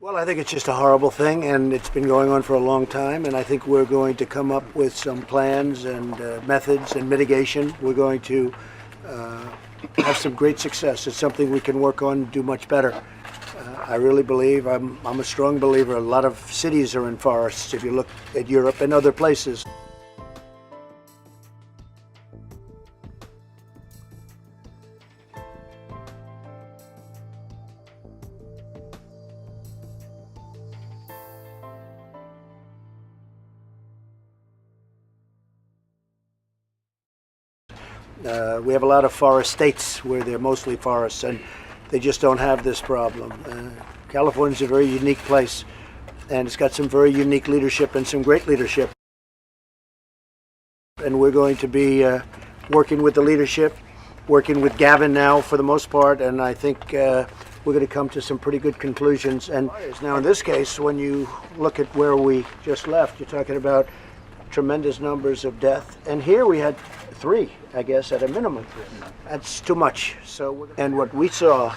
Well, I think it's just a horrible thing, and it's been going on for a long time, and I think we're going to come up with some plans and methods and mitigation. We're going to have some great success. It's something we can work on and do much better. I really believe, I'm a strong believer, a lot of cities are in forests, if you look at Europe and other places. We have a lot of forest states where they're mostly forests, and they just don't have this problem. California's a very unique place, and it's got some very unique leadership and some great leadership. And we're going to be working with the leadership, working with Gavin now for the most part, and I think we're going to come to some pretty good conclusions. And now in this case, when you look at where we just left, you're talking about tremendous numbers of death, and here we had 3, I guess, at a minimum. That's too much. And what we saw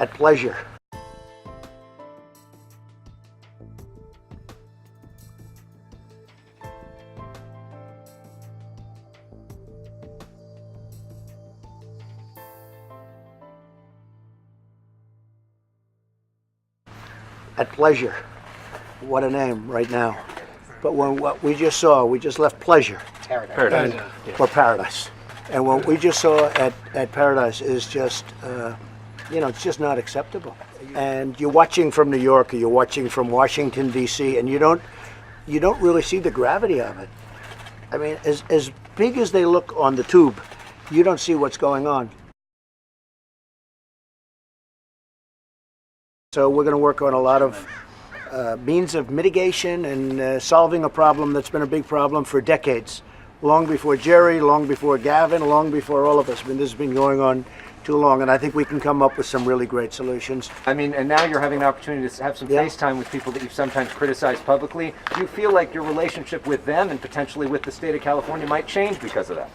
at Pleasure, what a name right now. But what we just saw, we just left Pleasure. Paradise. Or Paradise. And what we just saw at Paradise is just, it's just not acceptable. And you're watching from New York, or you're watching from Washington, D.C., and you don't really see the gravity of it. I mean, as big as they look on the tube, you don't see what's going on. So we're going to work on a lot of means of mitigation and solving a problem that's been a big problem for decades. Long before Jerry, long before Gavin, long before all of us. I mean, this has been going on too long, and I think we can come up with some really great solutions. I mean, and now you're having the opportunity to have some face time with people that you've sometimes criticized publicly. Do you feel like your relationship with them and potentially with the state of California might change because of that?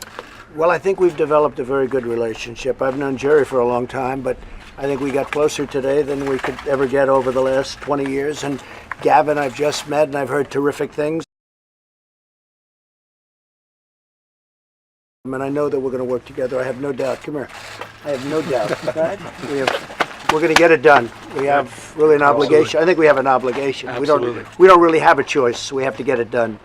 Well, I think we've developed a very good relationship. I've known Jerry for a long time, but I think we got closer today than we could ever get over the last 20 years. And Gavin, I've just met, and I've heard terrific things. And I know that we're going to work together. I have no doubt. Come here. I have no doubt. Right? We're going to get it done. We have really an obligation. I think we have an obligation. Absolutely. We don't really have a choice. We have to get it done.